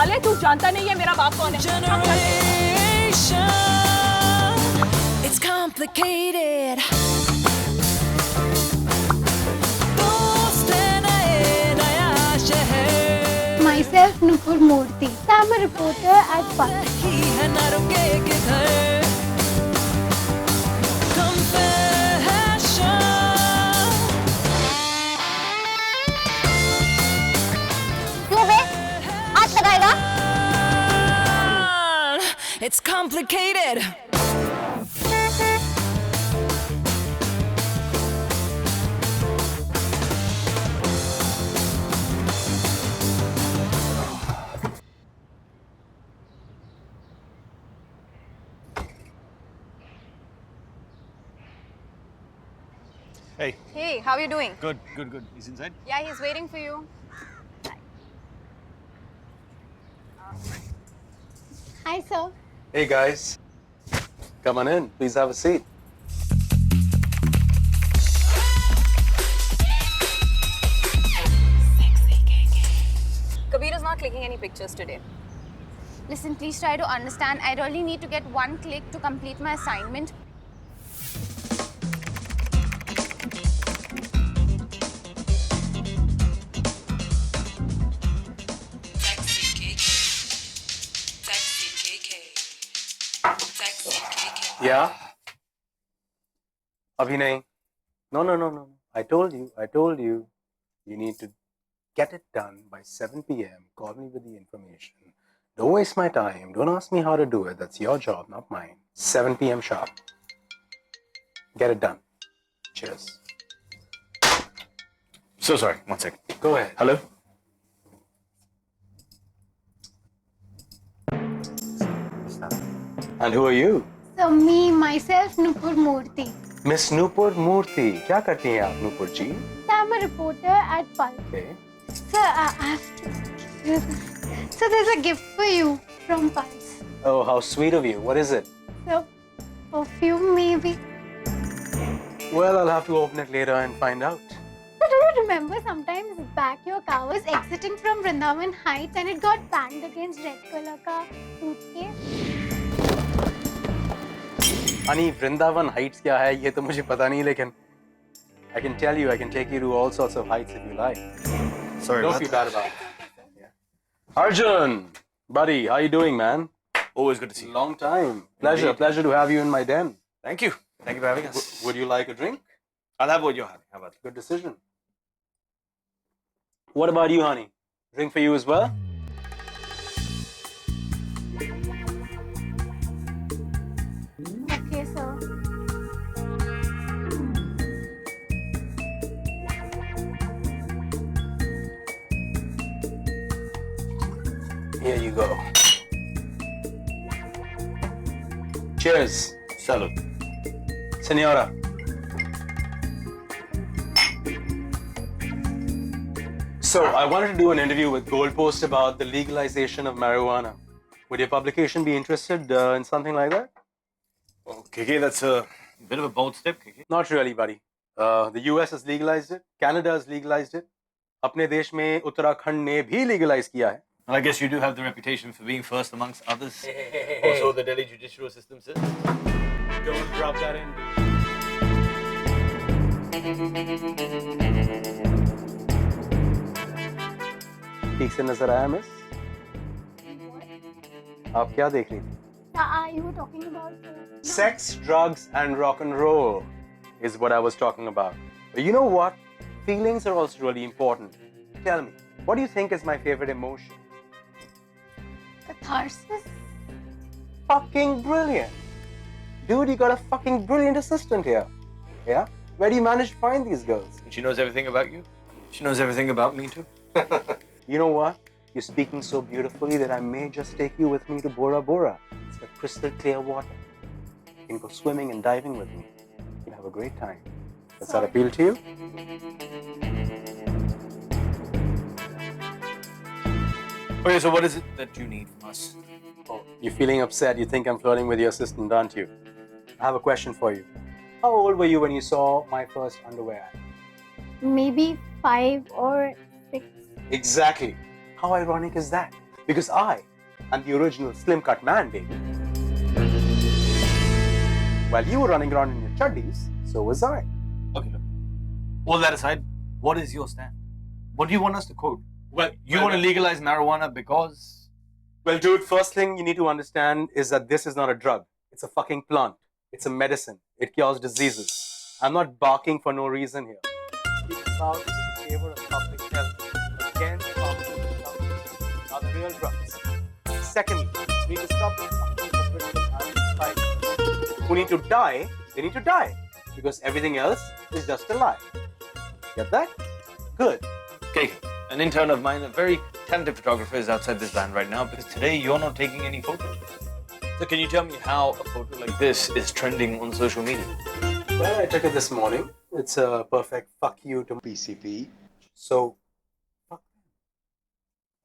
साले तू जानता नहीं है मेरा बाप कौन है? It's complicated. Myself, Nupur Murthy. I'm a reporter at Pulse. क्यों बे? हाथ लगाएगा? It's complicated. Hey. Hey, how are you doing? Good, good, good. He's inside? Yeah, he's waiting for you. Hi, sir. Hey guys, come on in. Please have a seat. Kabir is not clicking any pictures today. Listen, please try to understand. I really need to get one click to complete my assignment. Yeah? Abhi nahi. No. I told you. You need to get it done by 7 p.m. Call me with the information. Don't waste my time. Don't ask me how to do it. That's your job, not mine. 7 p.m. sharp. Get it done. Cheers. So sorry, one second. Go ahead. Hello? And who are you? So, me, myself, Nupur Murthy. Miss Nupur Murthy. क्या करती हैं आप नूपुर जी? I'm a reporter at Pulse. Okay. Sir, I have to give you this. So, there's a gift for you from Pulse. Oh, how sweet of you. What is it? So, perfume maybe. Well, I'll have to open it later and find out. So, do you remember sometimes back your car was exiting from Vrindavan Heights and it got banged against red color ka toothpaste? Honey, Vrindavan Heights क्या है ये तो मुझे पता नहीं लेकिन I can tell you, I can take you to all sorts of heights if you like. Sorry Don't about feel that. bad about it. Yeah. Arjun, buddy, how you doing, man? Always good to see you. Long time. Pleasure, Indeed. pleasure to have you in my den. Thank you. Thank you for having us. Would you like a drink? I'll have what you're having. How about that? Good decision. What about you, honey? Drink for you as well? Okay, sir. Here you go. Cheers. Salud. Senora. So, I wanted to do an interview with Goalpost about the legalization of marijuana. Would your publication be interested in something like that? Oh, KK, that's a bit of a bold step, KK. Not really, buddy. The US has legalized it. Canada has legalized it. अपने देश में उत्तराखंड ने भी legalize किया है. And I guess you do have the reputation for being first amongst others. Also, the Delhi judicial system says. Don't drop that in. ठीक से नजर आया मिस? आप क्या देख रही थी? You were talking about Sex, drugs, and rock and roll is what I was talking about. But you know what? Feelings are also really important. Tell me, what do you think is my favorite emotion? catharsis. Fucking brilliant. Dude, you got a fucking brilliant assistant here. Yeah? Where do you manage to find these girls? And she knows everything about you? She knows everything about me too? You know what? You're speaking so beautifully that I may just take you with me to Bora Bora. It's got crystal clear water. You can go swimming and diving with me. You can have a great time. Does that appeal to you? Okay, so what is it that you need from us? Oh, you're feeling upset. You think I'm flirting with your assistant, aren't you? I have a question for you. How old were you when you saw my first underwear ad? Maybe 5 or 6. Exactly. How ironic is that? Because I am the original slim cut man, baby. While you were running around in your chuddies, so was I. Okay, look. All that aside, what is your stand? What do you want us to quote? Well, you want to legalize marijuana because... Well, dude, first thing you need to understand is that this is not a drug. It's a fucking plant. It's a medicine. It cures diseases. I'm not barking for no reason here. Speaking out in favor of public health against pharmaceutical companies, not real drugs. Secondly, we need to stop this fucking hypocritical anti-science. Who need to die, they need to die. Because everything else is just a lie. Get that? Good. KK, an intern of mine, a very talented photographer, is outside this van right now because today you're not taking any photos. So can you tell me how a photo like this is trending on social media? Well, I took it this morning. It's a perfect fuck you to PCP. So, fuck them.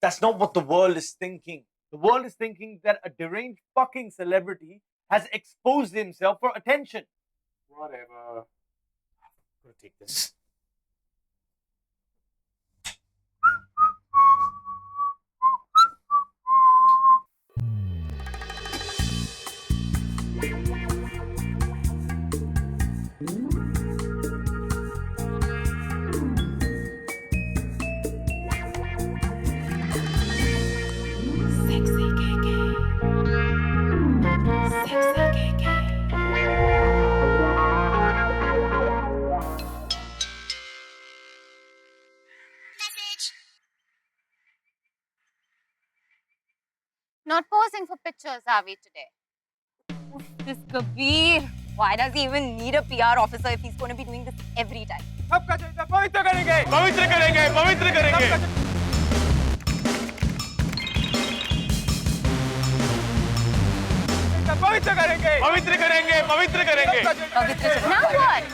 That's not what the world is thinking. The world is thinking that a deranged fucking celebrity has exposed himself for attention. Whatever. I'm gonna take this. Sexy KK. Sexy KK. Not posing for pictures, are we today? This Kabir. Why does he even need a PR officer if he's going to be doing this every time? Now what?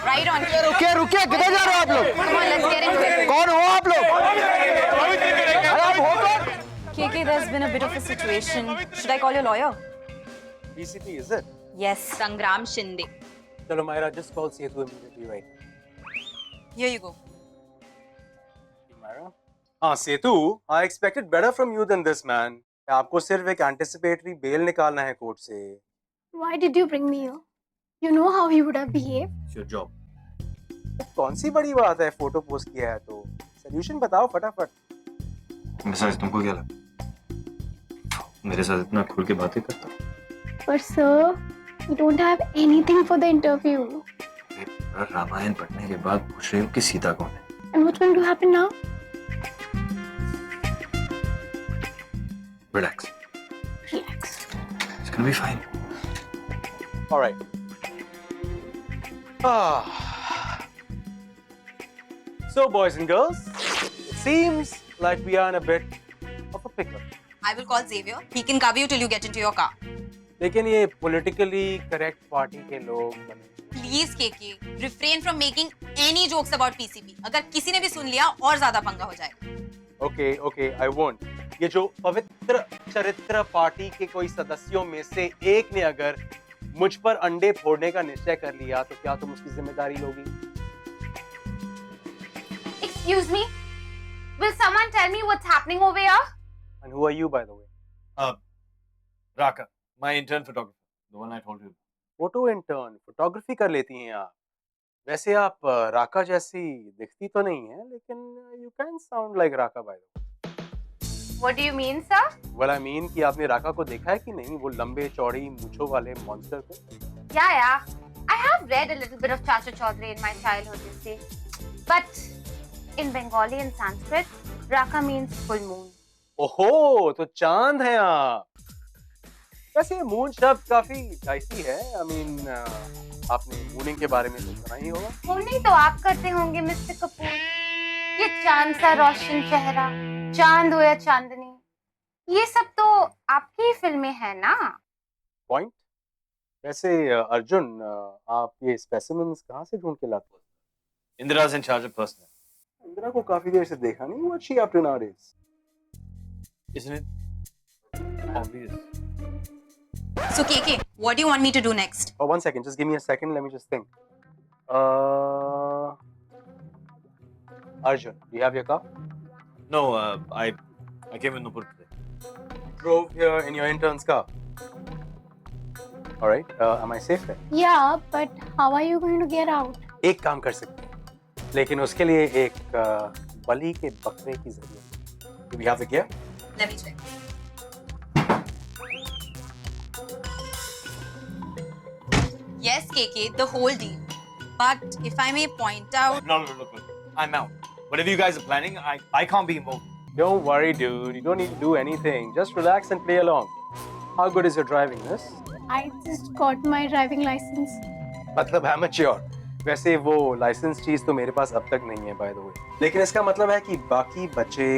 Right on. रुकिए रुकिए किधर जा रहे हो आप लोग? Come on, let's get into it. कौन हो आप लोग? अरे आप हो कौन? KK, there's been a bit of a situation. Should I call your lawyer? PCP, is it? Yes, Sangram Shinde. Chalo, Myra, just call Setu immediately, right? Here you go. Myra? Setu, I expected better from you than this, man. आपको सिर्फ एक anticipatory bail निकालना है court से. Why did you bring me here? You know how he would have behaved. It's your job. कौन सी बड़ी बात है फोटो पोस्ट किया है तो सोल्यूशन बताओ फटाफट. Besides, तुमको क्या लगा? मेरे साथ इतना खुल के बातें करता. But sir, we don't have anything for the interview. Ramayan पढ़ने के बाद पूछ रही हो कि सीता कौन है? And what's going to happen now? Relax. Relax. It's gonna be fine. All right. So, boys and girls, it seems like we are in a bit of a pickle. I will call Xavier. He can cover you till you get into your car. लेकिन ये politically correct party के लोग बने. Please, KK, refrain from making any jokes about PCP. अगर किसी ने भी सुन लिया और ज्यादा पंगा हो जाएगा. Okay, I won't. ये जो पवित्र चरित्र पार्टी के कोई सदस्यों में से एक ने अगर मुझ पर अंडे फोड़ने का निश्चय कर लिया तो क्या तुम उसकी जिम्मेदारी लोगी? Excuse me? Will someone tell me what's happening over here? And who are you, by the way? Raka, my intern photographer, the one I told you. Photo intern, photography कर लेती हैं आप. वैसे आप राका जैसी दिखती तो नहीं है, लेकिन you can sound like Raka by the way. What do you mean, sir? Well, I mean कि आपने राका को देखा है कि नहीं, वो लंबे चौड़ी मूंछों वाले मॉन्स्टर को? Yeah. I have read a little bit of Chacha Chaudhary in my childhood, you see. But in Bengali and Sanskrit, Raka means full moon. ओहो, तो चांद हैं आप. वैसे ये मून शब्द काफी डाइसी है. I mean, आपने मूनिंग के बारे में तो सुना ही होगा. मूनिंग तो आप करते होंगे, मिस्टर कपूर. ये चांद सा रोशन चेहरा, चांद हो या चांदनी, ये सब तो आपकी ही फिल्में हैं ना? पॉइंट. वैसे अर्जुन, आप ये स्पेसिमेंस कहाँ से ढूंढ के लाते हो? Indira's in charge of personnel. Indira को काफी देर से देखा नहीं. What's she up to nowadays? Isn't it obvious? So, KK, what do you want me to do next? Oh, 1 second. Just give me a second. Let me just think. Arjun, do you have your car? No, I came in Nupur today. drove here in your intern's car. All right. Am I safe there? Yeah, but how are you going to get out? एक काम कर सकते हैं, लेकिन उसके लिए एक बलि के बकरे की जरूरत है. Do we have the gear? Let me check. Yes, KK, the whole deal. But if I may point out, No, look. I'm out. Whatever you guys are planning, I can't be involved. Don't worry, dude. You don't need to do anything. Just relax and play along. How good is your driving, miss? I just got my driving license. मतलब amateur. वैसे वो licence चीज तो मेरे पास अब तक नहीं है, by the way. लेकिन इसका मतलब है कि बाकी बचे.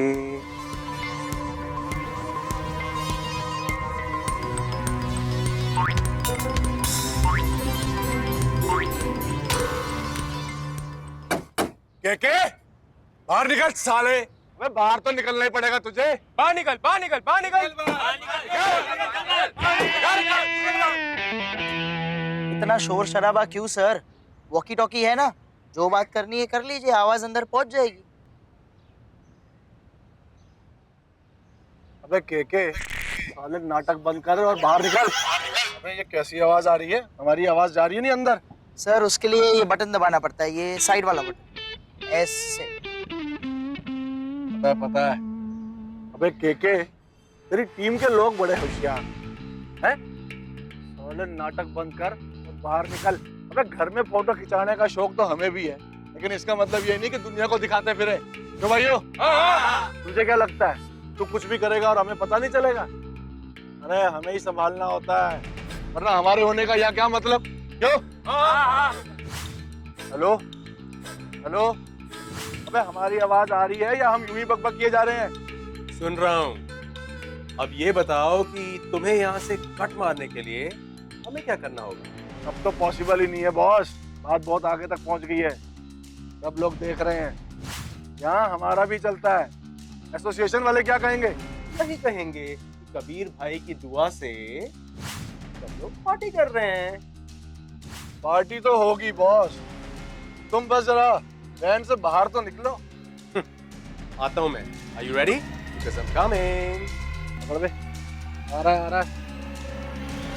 के बाहर निकल साले. अबे बाहर तो निकलना ही पड़ेगा तुझे. बाहर निकल. इतना शोर शराबा क्यों सर? वॉकी टॉकी है ना, जो बात करनी है कर लीजिए, आवाज अंदर पहुंच जाएगी. अबे के साले नाटक बंद कर और बाहर निकल. अबे ये कैसी आवाज आ रही है? हमारी आवाज जा रही है नहीं अंदर. सर उसके लिए ये बटन दबाना पड़ता है, ये साइड वाला बटन, ऐसे. पता है. अबे के तेरी टीम के लोग बड़े होशियार हैं. साले नाटक बंद कर और बाहर निकल. अबे घर में फोटो खिंचाने का शौक तो हमें भी है, लेकिन इसका मतलब ये नहीं कि दुनिया को दिखाते फिरे. तो भाइयों, तुझे क्या लगता है तू कुछ भी करेगा और हमें पता नहीं चलेगा? अरे हमें ही संभालना होता है, वरना हमारे होने का यहाँ क्या मतलब? क्यों? हेलो. अबे हमारी आवाज आ रही है या हम यूं ही बकबक किए जा रहे हैं? सुन रहा हूँ. अब ये बताओ कि तुम्हें यहाँ से कट मारने के लिए हमें क्या करना होगा? अब तो पॉसिबल ही नहीं है बॉस. बात बहुत आगे तक पहुंच गई है. सब लोग देख रहे हैं. यहाँ हमारा भी चलता है. एसोसिएशन वाले क्या कहेंगे? नहीं कहेंगे कि कबीर भाई की दुआ से सब लोग पार्टी कर रहे हैं. पार्टी तो होगी बॉस. तुम बस जरा वैन से बाहर तो निकलो. आता हूँ मैं. Are you ready? Because I'm coming. पकड़ बे. आ रहा है.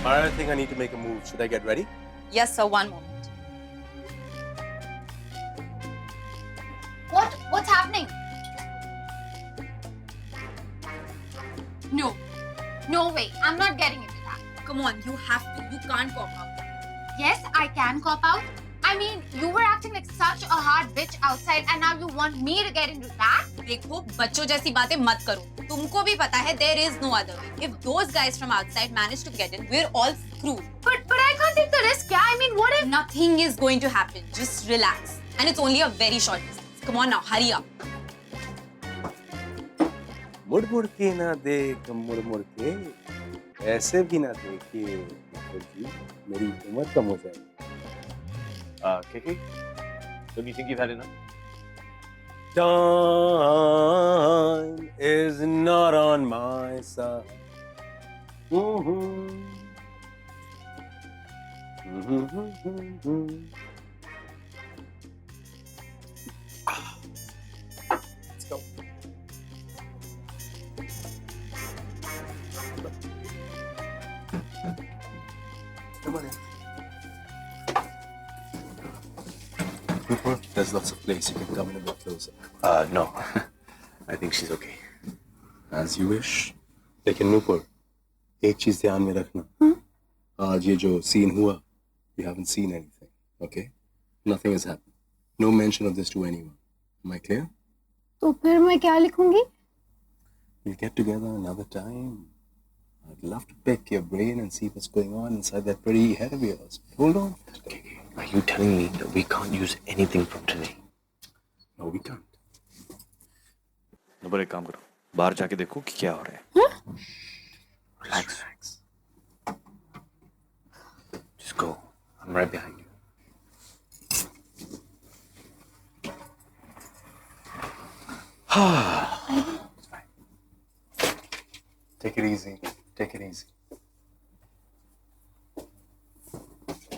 I think I need to make a move. Should I get ready? yes, sir, one moment. What's happening? No way. I'm not getting into that. Come on, you have to. You can't cop out. Yes, I can cop out. I mean, you were acting like such a hard bitch outside and now you want me to get into that? देखो, बच्चों जैसी बातें मत करो. तुमको भी पता है there is no other way. If those guys from outside manage to get in, we're all screwed. But I can't take the risk, yeah? I mean, what if... Nothing is going to happen. Just relax. And it's only a very short distance. Come on now, hurry up. मुड़ मुड़ के ना देख, मुड़ मुड़ के ऐसे भी ना देखिए जी, मेरी उम्र कम हो जाएगी. KK, don't you think you've had enough? Time is not on my side. Let's go. Come on in. Cooper, there's lots of place. You can come in a bit closer. No. I think she's okay. As you wish. लेकिन नूपुर, एक चीज ध्यान में रखना. आज ये जो scene हुआ, you haven't seen anything, okay? Nothing has happened. No mention of this to anyone. Am I clear? तो फिर मैं क्या लिखूंगी? We'll get together another time. I'd love to pick your brain and see what's going on inside that pretty head of yours. Hold on. KK, are you telling me that we can't use anything from today? No, we can't. Number एक काम करो, बाहर जाके देखो कि क्या हो रहा है. Relax. Just go. I'm right behind you. It's fine. Take it easy. Take it easy.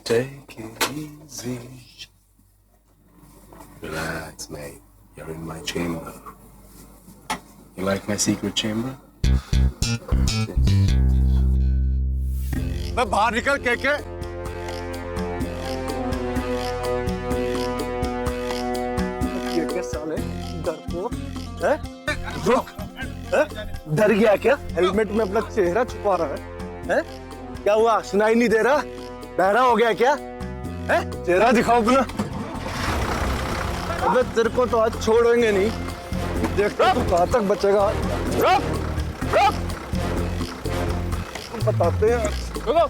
Take it easy. Relax, mate. You're in my chamber. You like my secret chamber? Then मैं बाहर निकल के साले डरपोक है? रुक, है? डर गया क्या? हेलमेट में अपना चेहरा छुपा रहा है? क्या हुआ? सुनाई नहीं दे रहा? बहरा हो गया क्या? है? चेहरा दिखाओ अपना। अबे तेरे को तो आज छोड़ेंगे नहीं। देखो तू कहाँ तक बचेगा। रुक, रुक। तुम बताते हैं। रुको।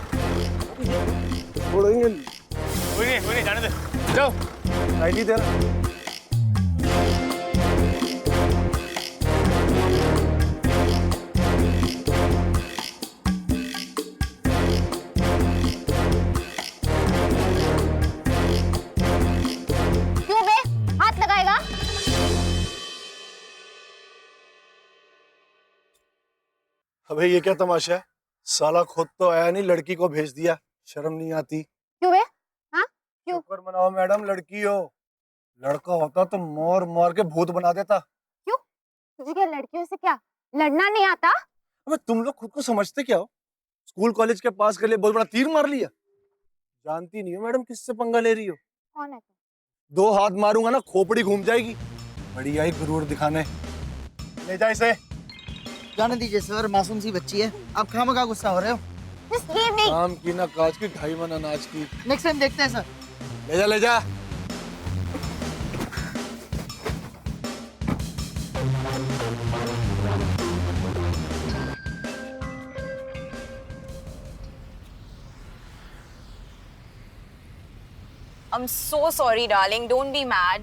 छोड़ेंगे नहीं। कोई नहीं, जाने दे। जाओ। सुनाई नहीं दे रहा? अबे ये क्या तमाशा है? साला खुद तो आया नहीं, लड़की को भेज दिया। शर्म नहीं आती? क्यों बे? हाँ? क्यों? शुक्र मनाओ मैडम, लड़की हो। लड़का होता तो मार मार के भूत बना देता। क्यों? तुझे क्या लड़कियों से क्या लड़ना नहीं आता? अबे तुम लोग खुद को समझते क्या हो? स्कूल कॉलेज के पास के लिए बहुत बड़ा तीर मार लिया। जानती नहीं हो मैडम किससे पंगा ले रही हो? कौन है तू? 2 हाथ मारूंगा ना खोपड़ी घूम जाएगी। बड़ी आई गुरूर दिखाने। ले जा इसे। जाने दीजिए सर, मासूम सी बच्ची है, आप खामखा गुस्सा हो रहे हो। Just leave me. आम की ना काज की, ढाई मन अनाज की। नेक्स्ट टाइम देखते हैं सर। ले जा, ले जा। I'm so sorry, darling. Don't be mad.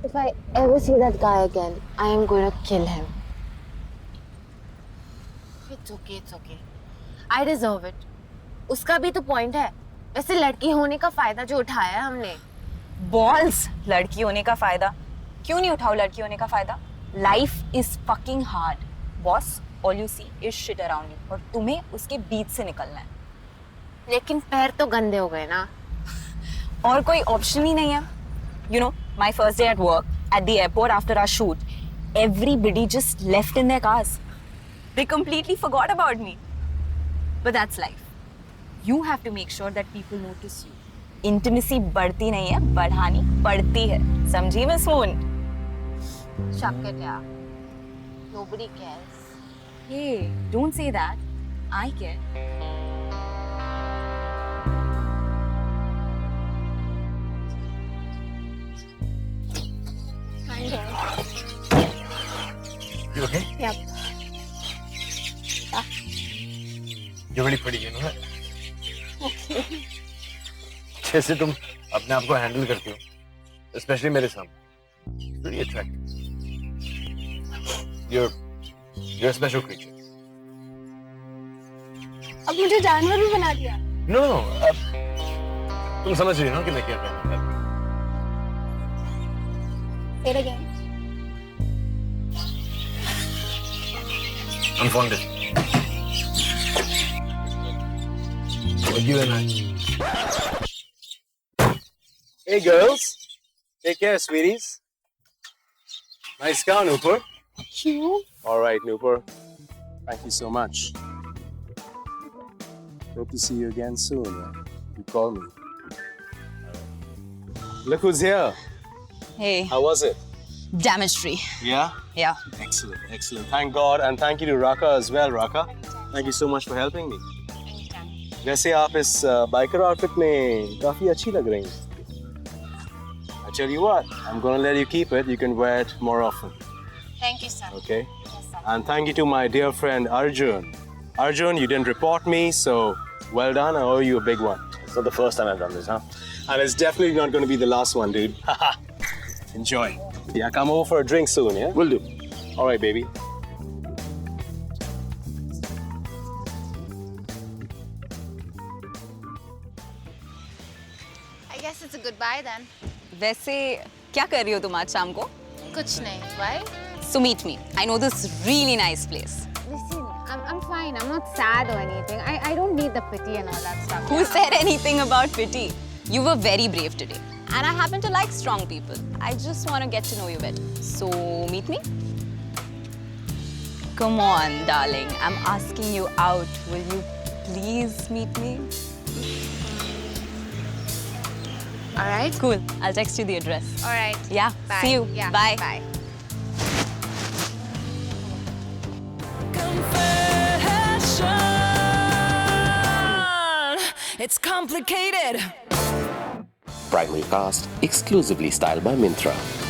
If I ever see that guy again, I am going to kill him. It's okay, it's okay. I deserve it. उसका भी तो पॉइंट है। वैसे लड़की होने का फायदा जो उठाया है हमने। Balls, लड़की होने का फायदा। क्यों नहीं उठाओ लड़की होने का फायदा? Life is fucking hard. Boss, all you see is shit around you. और तुम्हें उसके बीच से निकलना है। लेकिन पैर तो गंदे हो गए ना। और कोई ऑप्शन ही नहीं है। You know, my first day at work, at the airport after our shoot, everybody just left in their cars. They completely forgot about me. But that's life. You have to make sure that people notice you. Intimacy बढ़ती नहीं है, बढ़ानी पड़ती है। समझी miss moon? Chuck it, yeah. Nobody cares. Hey, don't say that. I care. You okay? Yep. You're really pretty, you know that? Okay. जैसे तुम अपने आप को हैंडल करती हो, especially मेरे सामने, pretty attractive. You're a special creature. अब मुझे जानवर भी बना दिया। No, तुम समझ रही हो ना कि मैं क्या कहना चाहता हूँ? Say it again. I'm fond of you. But you and I. Hey girls, take care, sweeties. Nice car, Nooper. You? All right, Nooper. Thank you so much. Hope to see you again soon. Yeah? You call me. Look who's here. Hey, How was it? damage free. Yeah? Yeah. Excellent, excellent. Thank God, and thank you to Raka as well, Raka. Thank you so much for helping me. वैसे आप इस biker outfit में काफी अच्छी लग रही हैं. I tell you what, I'm gonna let you keep it. You can wear it more often. Thank you, sir. Okay? And thank you to my dear friend Arjun. Arjun, you didn't report me, so well done. I owe you a big one. It's not the first time I've done this, huh? And it's definitely not going to be the last one, dude. Enjoy. Yeah, come over for a drink soon, yeah? Will do. All right, baby. I guess it's a goodbye then. वैसे क्या कर रही हो तुम आज शाम को? कुछ नहीं. Why? So meet me. I know this really nice place. Listen, I'm fine. I'm not sad or anything. I don't need the pity and all that stuff. Who said anything about pity? You were very brave today. And I happen to like strong people. I just want to get to know you better. So, meet me? Come on, darling. I'm asking you out. Will you please meet me? All right. Cool. I'll text you the address. All right. Yeah. Bye. See you. Yeah. Bye. Bye. It's complicated. Primary cast exclusively styled by Myntra.